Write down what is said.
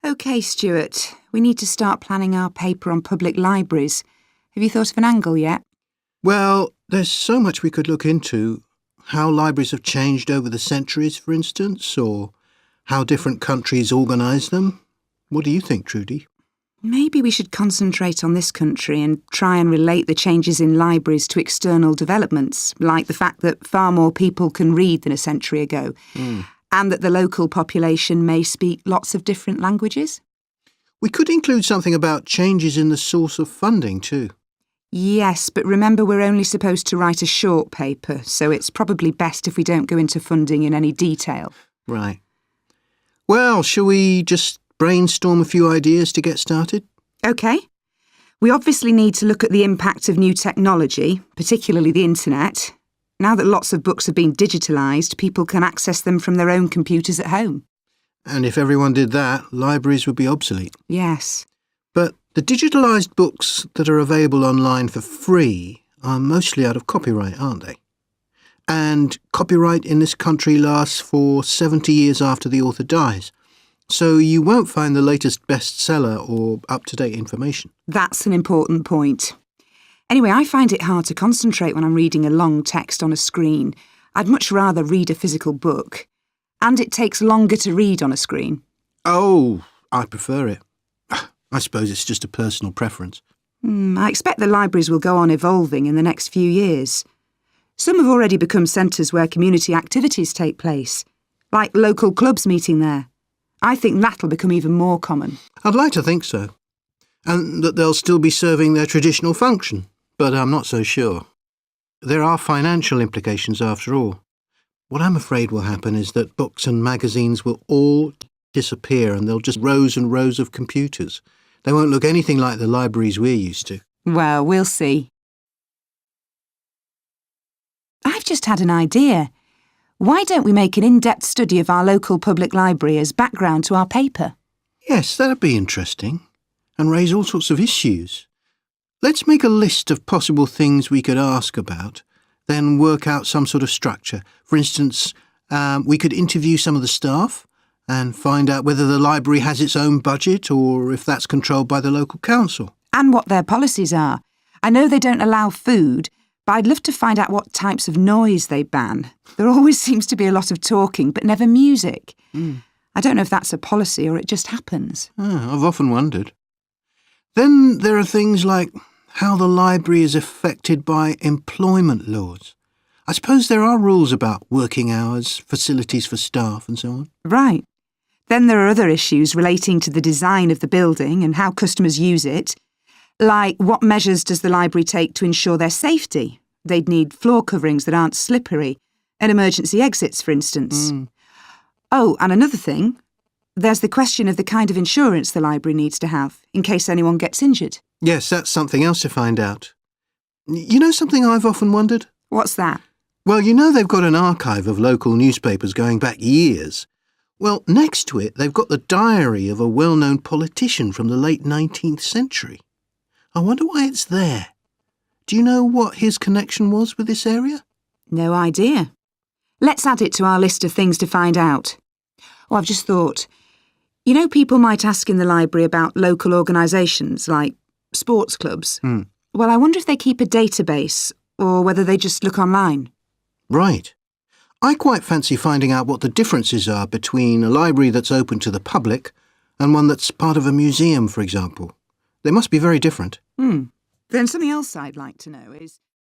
OK, Stuart. We need to start planning our paper on public libraries. Have you thought of an angle yet? Well, there's so much we could look into. How libraries have changed over the centuries, for instance, or how different countries organise them. What do you think, Trudy? Maybe we should concentrate on this country and try and relate the changes in libraries to external developments, like the fact that far more people can read than a century ago, and that the local population may speak lots of different languages. We could include something about changes in the source of funding too. Yes, but remember we're only supposed to write a short paper, so it's probably best if we don't go into funding in any detail. Right. Well, shall we just brainstorm a few ideas to get started? OK. We obviously need to look at the impact of new technology, particularly the internet. Now that lots of books have been digitalised, people can access them from their own computers at home. And if everyone did that, libraries would be obsolete. Yes. But the digitalised books that are available online for free are mostly out of copyright, aren't they? And copyright in this country lasts for 70 years after the author dies. So you won't find the latest bestseller or up-to-date information. That's an important point. Anyway, I find it hard to concentrate when I'm reading a long text on a screen. I'd much rather read a physical book. And it takes longer to read on a screen. Oh, I prefer it. I suppose it's just a personal preference. I expect the libraries will go on evolving in the next few years. Some have already become centres where community activities take place, like local clubs meeting there. I think that'll become even more common. I'd like to think so. And that they'll still be serving their traditional function, but I'm not so sure. There are financial implications after all. What I'm afraid will happen is that books and magazines will all disappear and there'll just rows and rows of computers. They won't look anything like the libraries we're used to. Well, we'll see. I've just had an idea. Why don't we make an in-depth study of our local public library as background to our paper? Yes, that'd be interesting. And raise all sorts of issues. Let's make a list of possible things we could ask about, then work out some sort of structure. For instance, we could interview some of the staff and find out whether the library has its own budget or if that's controlled by the local council. And what their policies are. I know they don't allow food, but I'd love to find out what types of noise they ban. There always seems to be a lot of talking, but never music. I don't know if that's a policy or it just happens. I've often wondered. Then there are things like how the library is affected by employment laws. I suppose there are rules about working hours, facilities for staff and so on. Right. Then there are other issues relating to the design of the building and how customers use it. Like, what measures does the library take to ensure their safety? They'd need floor coverings that aren't slippery, and emergency exits, for instance. Oh, and another thing. There's the question of the kind of insurance the library needs to have, in case anyone gets injured. Yes, that's something else to find out. You know something I've often wondered? What's that? Well, you know they've got an archive of local newspapers going back years. Well, next to it, they've got the diary of a well-known politician from the late 19th century. I wonder why it's there. Do you know what his connection was with this area? No idea. Let's add it to our list of things to find out. Oh, I've just thought. You know, people might ask in the library about local organisations, like sports clubs. Well, I wonder if they keep a database, or whether they just look online. Right. I quite fancy finding out what the differences are between a library that's open to the public and one that's part of a museum, for example. They must be very different. Then something else I'd like to know is...